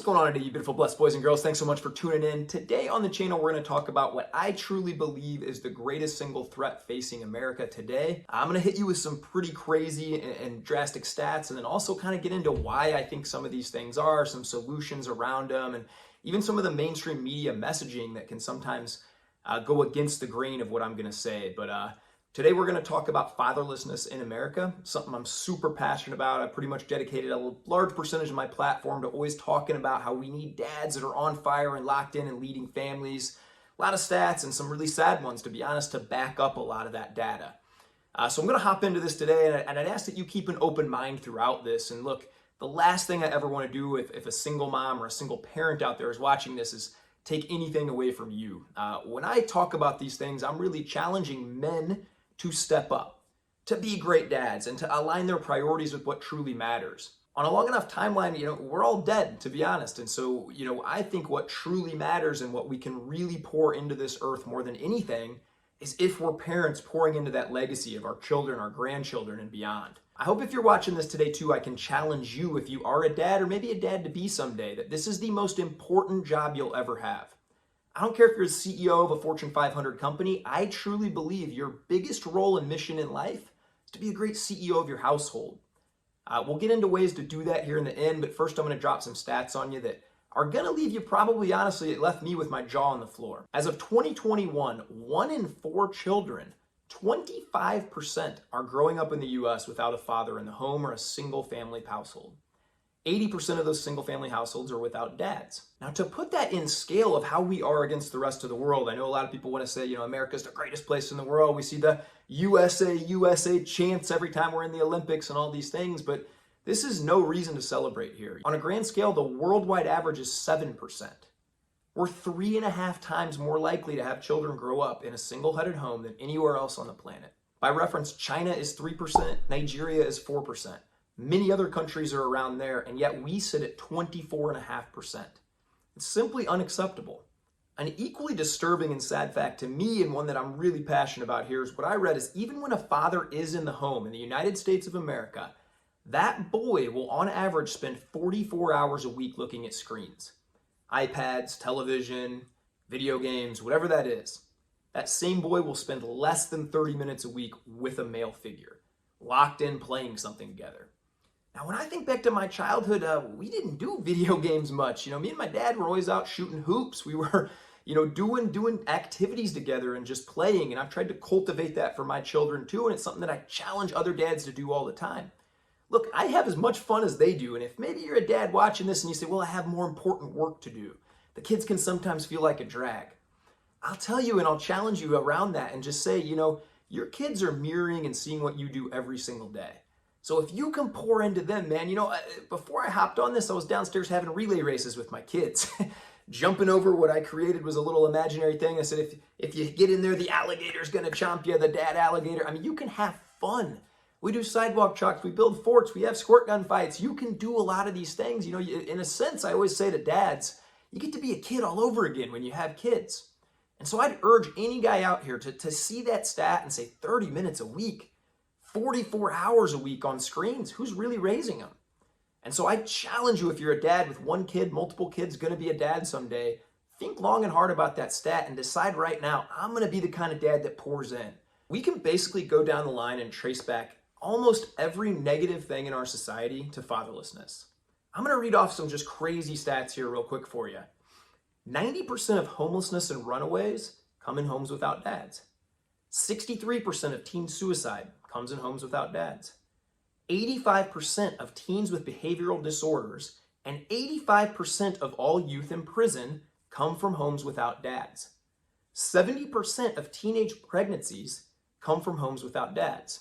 What's going on today, you beautiful, blessed boys and girls? Thanks so much for tuning in. Today on the channel, we're going to talk about what I truly believe is the greatest single threat facing America today. I'm going to hit you with some pretty crazy and drastic stats, and then also kind of get into why I think some of these things are, some solutions around them, and even some of the mainstream media messaging that can sometimes go against the grain of what I'm going to say. But today we're going to talk about fatherlessness in America, something I'm super passionate about. I pretty much dedicated a large percentage of my platform to always talking about how we need dads that are on fire and locked in and leading families. A lot of stats and some really sad ones, to be honest, to back up a lot of that data. So I'm going to hop into this today, and I'd ask that you keep an open mind throughout this. And look, the last thing I ever want to do if a single mom or a single parent out there is watching this is take anything away from you. When I talk about these things, I'm really challenging men to step up, to be great dads, and to align their priorities with what truly matters. On a long enough timeline, we're all dead, to be honest. And so, I think what truly matters and what we can really pour into this earth more than anything is if we're parents pouring into that legacy of our children, our grandchildren, and beyond. I hope if you're watching this today too, I can challenge you, if you are a dad or maybe a dad to be someday, that this is the most important job you'll ever have. I don't care if you're the CEO of a Fortune 500 company. I truly believe your biggest role and mission in life is to be a great CEO of your household. We'll get into ways to do that here in the end, but first I'm going to drop some stats on you that are going to leave you probably, honestly, it left me with my jaw on the floor. As of 2021, 1 in 4 children, 25%, are growing up in the U.S. without a father in the home or a single family household. 80% of those single family households are without dads. Now, to put that in scale of how we are against the rest of the world, I know a lot of people want to say, America's the greatest place in the world. We see the USA, USA chants every time we're in the Olympics and all these things, but this is no reason to celebrate here. On a grand scale, the worldwide average is 7%. We're 3.5 times more likely to have children grow up in a single-headed home than anywhere else on the planet. By reference, China is 3%, Nigeria is 4%. Many other countries are around there, and yet we sit at 24.5%. It's simply unacceptable. An equally disturbing and sad fact to me, and one that I'm really passionate about here, is what I read is even when a father is in the home in the United States of America, that boy will on average spend 44 hours a week looking at screens. iPads, television, video games, whatever that is. That same boy will spend less than 30 minutes a week with a male figure, locked in playing something together. Now, when I think back to my childhood, we didn't do video games much. Me and my dad were always out shooting hoops. We were, doing activities together and just playing. And I've tried to cultivate that for my children too. And it's something that I challenge other dads to do all the time. Look, I have as much fun as they do. And if maybe you're a dad watching this and you say, well, I have more important work to do, the kids can sometimes feel like a drag. I'll tell you, and I'll challenge you around that and just say, your kids are mirroring and seeing what you do every single day. So if you can pour into them, man, before I hopped on this, I was downstairs having relay races with my kids. Jumping over what I created was a little imaginary thing. I said, if you get in there, the alligator's going to chomp you, the dad alligator. You can have fun. We do sidewalk chalks, we build forts, we have squirt gun fights. You can do a lot of these things. In a sense, I always say to dads, you get to be a kid all over again when you have kids. And so I'd urge any guy out here to see that stat and say 30 minutes a week. 44 hours a week on screens. Who's really raising them? And so I challenge you, if you're a dad with one kid, multiple kids, going to be a dad someday, think long and hard about that stat and decide right now, I'm going to be the kind of dad that pours in. We can basically go down the line and trace back almost every negative thing in our society to fatherlessness. I'm going to read off some just crazy stats here real quick for you. 90% of homelessness and runaways come in homes without dads. 63% of teen suicide comes in homes without dads. 85% of teens with behavioral disorders and 85% of all youth in prison come from homes without dads. 70% of teenage pregnancies come from homes without dads.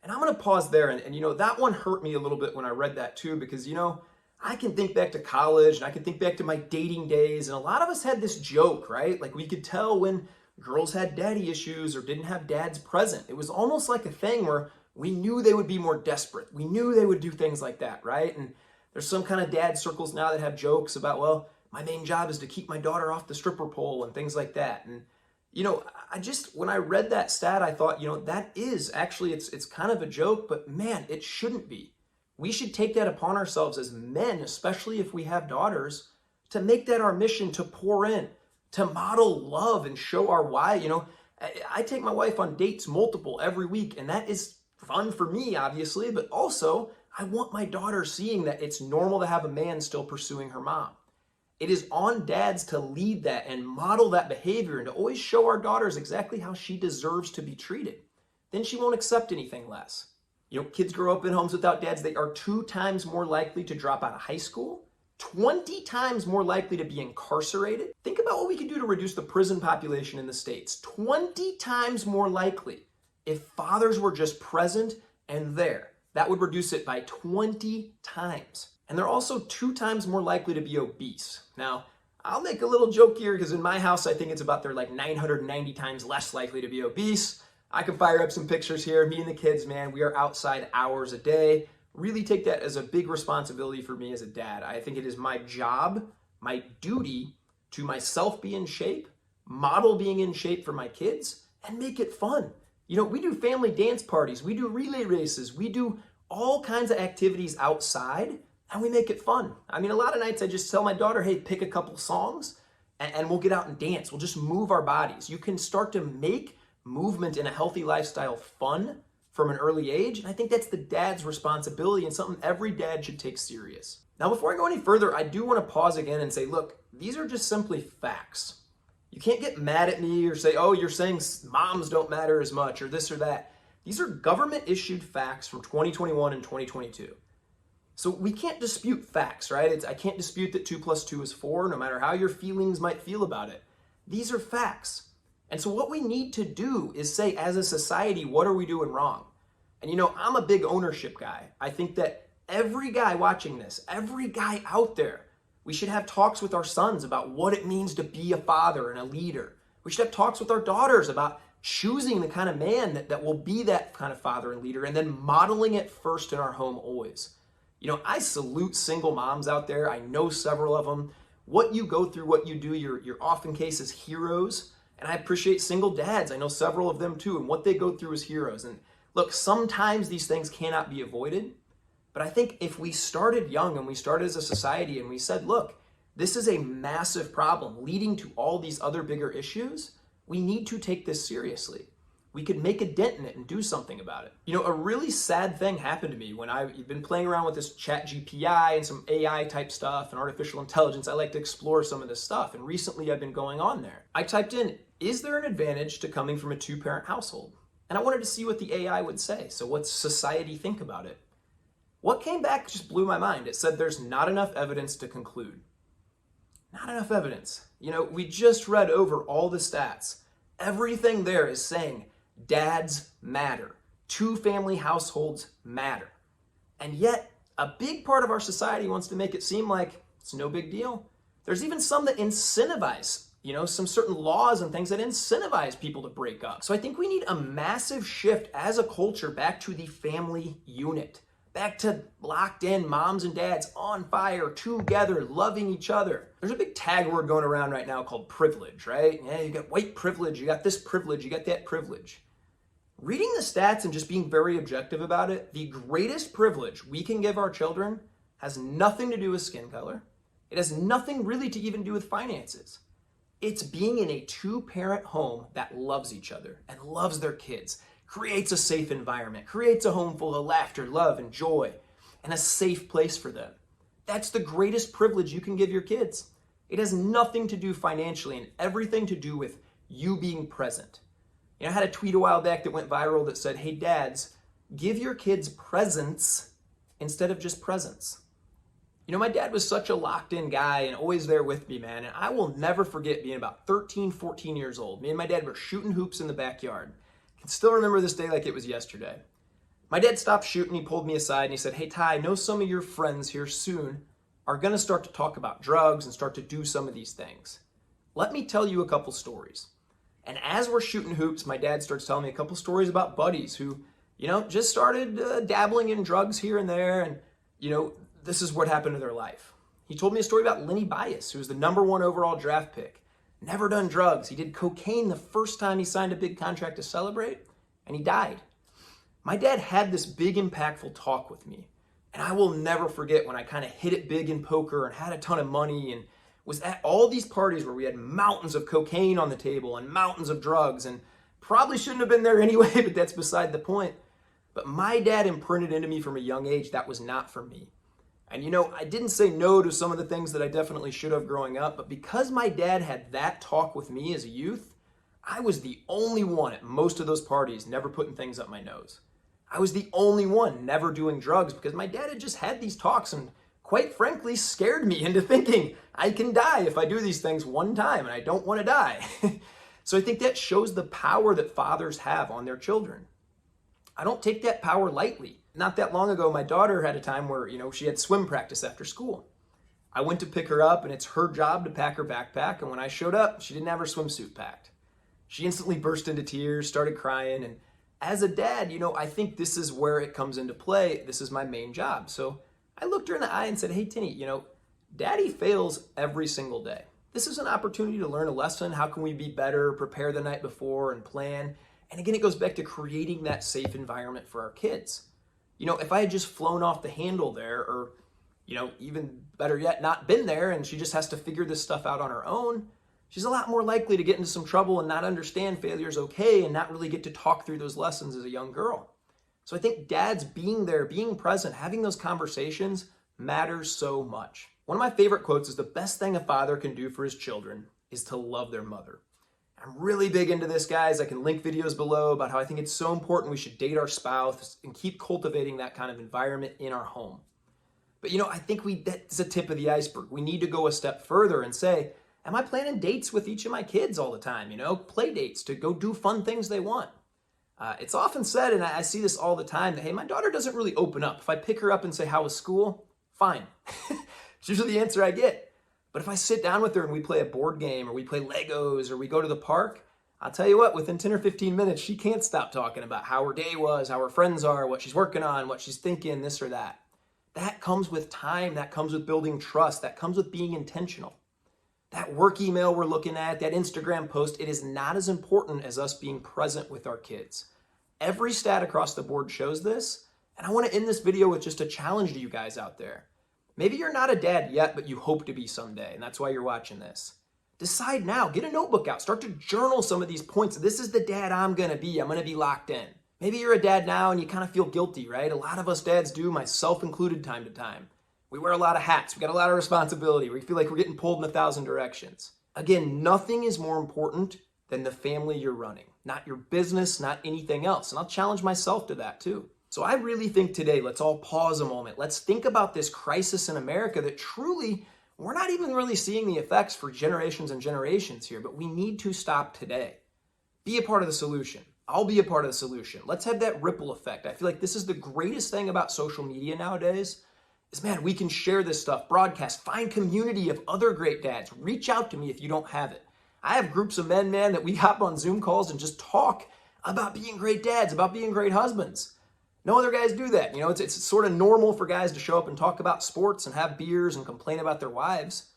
And I'm going to pause there, and that one hurt me a little bit when I read that too, because I can think back to college and I can think back to my dating days, and a lot of us had this joke, right? Like we could tell when girls had daddy issues or didn't have dads present. It was almost like a thing where we knew they would be more desperate. We knew they would do things like that, right? And there's some kind of dad circles now that have jokes about, well, my main job is to keep my daughter off the stripper pole and things like that. And, when I read that stat, I thought, that is actually, it's kind of a joke, but man, it shouldn't be. We should take that upon ourselves as men, especially if we have daughters, to make that our mission, to pour in, to model love and show our why. I take my wife on dates multiple every week, and that is fun for me, obviously, but also I want my daughter seeing that it's normal to have a man still pursuing her mom. It is on dads to lead that and model that behavior and to always show our daughters exactly how she deserves to be treated. Then she won't accept anything less. Kids grow up in homes without dads. They are 2 times more likely to drop out of high school, 20 times more likely to be incarcerated. Think about what we could do to reduce the prison population in the States. 20 times more likely if fathers were just present and there. That would reduce it by 20 times. And they're also 2 times more likely to be obese. Now, I'll make a little joke here because in my house, I think it's about they're like 990 times less likely to be obese. I can fire up some pictures here. Me and the kids, man, we are outside hours a day. Really take that as a big responsibility for me as a dad. I think it is my job, my duty to myself be in shape, model being in shape for my kids, and make it fun. We do family dance parties, we do relay races, we do all kinds of activities outside, and we make it fun. A lot of nights I just tell my daughter, hey, pick a couple songs, and we'll get out and dance. We'll just move our bodies. You can start to make movement in a healthy lifestyle fun from an early age. And I think that's the dad's responsibility and something every dad should take serious. Now, before I go any further, I do want to pause again and say, look, these are just simply facts. You can't get mad at me or say, oh, you're saying moms don't matter as much or this or that. These are government issued facts from 2021 and 2022. So we can't dispute facts, right? I can't dispute that 2 + 2 is 4, no matter how your feelings might feel about it. These are facts. And so what we need to do is say, as a society, what are we doing wrong? And I'm a big ownership guy. I think that every guy watching this, every guy out there, we should have talks with our sons about what it means to be a father and a leader. We should have talks with our daughters about choosing the kind of man that will be that kind of father and leader, and then modeling it first in our home always. I salute single moms out there. I know several of them. What you go through, what you do, you're often cases heroes. And I appreciate single dads. I know several of them too, and what they go through as heroes. And look, sometimes these things cannot be avoided. But I think if we started young and we started as a society and we said, look, this is a massive problem leading to all these other bigger issues, we need to take this seriously. We could make a dent in it and do something about it. A really sad thing happened to me when I've been playing around with this ChatGPT and some AI type stuff and artificial intelligence. I like to explore some of this stuff. And recently I've been going on there. I typed in, is there an advantage to coming from a 2-parent household? And I wanted to see what the AI would say. So what's society think about it? What came back just blew my mind. It said there's not enough evidence to conclude. Not enough evidence. We just read over all the stats. Everything there is saying dads matter. 2-family households matter. And yet, a big part of our society wants to make it seem like it's no big deal. There's even some that incentivize, some certain laws and things that incentivize people to break up. So I think we need a massive shift as a culture back to the family unit. Back to locked in moms and dads on fire, together, loving each other. There's a big tag word going around right now called privilege, right? Yeah, you got white privilege, you got this privilege, you got that privilege. Reading the stats and just being very objective about it, the greatest privilege we can give our children has nothing to do with skin color. It has nothing really to even do with finances. It's being in a 2-parent home that loves each other and loves their kids, creates a safe environment, creates a home full of laughter, love, and joy, and a safe place for them. That's the greatest privilege you can give your kids. It has nothing to do financially and everything to do with you being present. I had a tweet a while back that went viral that said, hey dads, give your kids presents instead of just presents. My dad was such a locked in guy and always there with me, man. And I will never forget being about 13, 14 years old. Me and my dad were shooting hoops in the backyard. I can still remember this day like it was yesterday. My dad stopped shooting, he pulled me aside and he said, hey Ty, I know some of your friends here soon are gonna start to talk about drugs and start to do some of these things. Let me tell you a couple stories. And as we're shooting hoops, my dad starts telling me a couple stories about buddies who, just started dabbling in drugs here and there. And, this is what happened to their life. He told me a story about Lenny Bias, who was the #1 overall draft pick. Never done drugs. He did cocaine the first time he signed a big contract to Celebrate, and he died. My dad had this big impactful talk with me. And I will never forget when I kind of hit it big in poker and had a ton of money and was at all these parties where we had mountains of cocaine on the table and mountains of drugs, and probably shouldn't have been there anyway, but that's beside the point. But my dad imprinted into me from a young age that was not for me. And I didn't say no to some of the things that I definitely should have growing up, but because my dad had that talk with me as a youth, I was the only one at most of those parties never putting things up my nose. I was the only one never doing drugs because my dad had just had these talks and quite frankly scared me into thinking I can die if I do these things one time and I don't want to die. So I think that shows the power that fathers have on their children. I don't take that power lightly. Not that long ago, my daughter had a time where, she had swim practice after school. I went to pick her up and it's her job to pack her backpack. And when I showed up, she didn't have her swimsuit packed. She instantly burst into tears, started crying. And as a dad, I think this is where it comes into play. This is my main job. So I looked her in the eye and said, hey, Tinny, Daddy fails every single day. This is an opportunity to learn a lesson. How can we be better, prepare the night before and plan? And again, it goes back to creating that safe environment for our kids. If I had just flown off the handle there or, even better yet, not been there and she just has to figure this stuff out on her own, she's a lot more likely to get into some trouble and not understand failure is okay and not really get to talk through those lessons as a young girl. So I think dads being there, being present, having those conversations matters so much. One of my favorite quotes is the best thing a father can do for his children is to love their mother. I'm really big into this, guys. I can link videos below about how I think it's so important we should date our spouse and keep cultivating that kind of environment in our home. But I think that's a tip of the iceberg. We need to go a step further and say, am I planning dates with each of my kids all the time? Play dates to go do fun things they want. It's often said, and I see this all the time, that, hey, my daughter doesn't really open up. If I pick her up and say, how was school? Fine. It's usually the answer I get. But if I sit down with her and we play a board game or we play Legos or we go to the park, I'll tell you what, within 10 or 15 minutes, she can't stop talking about how her day was, how her friends are, what she's working on, what she's thinking, this or that. That comes with time. That comes with building trust. That comes with being intentional. That work email we're looking at, that Instagram post, it is not as important as us being present with our kids. Every stat across the board shows this. And I want to end this video with just a challenge to you guys out there. Maybe you're not a dad yet, but you hope to be someday, and that's why you're watching this. Decide now. Get a notebook out. Start to journal some of these points. This is the dad I'm going to be. I'm going to be locked in. Maybe you're a dad now and you kind of feel guilty, right? A lot of us dads do, myself included, time to time. We wear a lot of hats. We got a lot of responsibility. We feel like we're getting pulled in 1,000 directions. Again, nothing is more important than the family you're running. Not your business, not anything else. And I'll challenge myself to that too. So I really think today, let's all pause a moment. Let's think about this crisis in America that truly, we're not even really seeing the effects for generations and generations here, but we need to stop today. Be a part of the solution. I'll be a part of the solution. Let's have that ripple effect. I feel like this is the greatest thing about social media nowadays is, man, we can share this stuff, broadcast, find community of other great dads. Reach out to me if you don't have it. I have groups of men, man, that we hop on Zoom calls and just talk about being great dads, about being great husbands. No other guys do that. It's sort of normal for guys to show up and talk about sports and have beers and complain about their wives.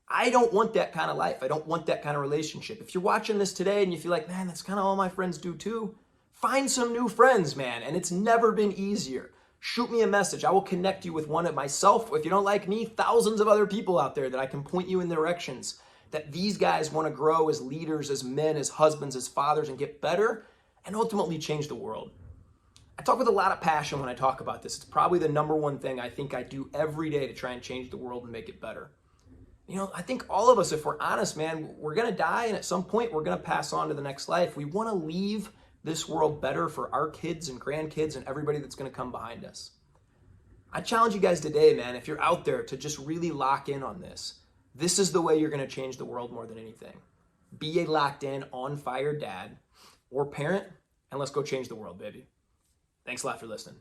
I don't want that kind of life. I don't want that kind of relationship. If you're watching this today and you feel like, man, that's kind of all my friends do too, find some new friends, man. And it's never been easier. Shoot me a message. I will connect you with one of myself. If you don't like me, thousands of other people out there that I can point you in directions that these guys want to grow as leaders, as men, as husbands, as fathers, and get better and ultimately change the world. I talk with a lot of passion when I talk about this. It's probably the number one thing I think I do every day to try and change the world and make it better. I think all of us, if we're honest, man, we're going to die, and at some point we're going to pass on to the next life. We want to leave this world better for our kids and grandkids and everybody that's going to come behind us. I challenge you guys today, man, if you're out there, to just really lock in on this. This is the way you're going to change the world more than anything. Be a locked in, on fire dad or parent, and let's go change the world, baby. Thanks a lot for listening.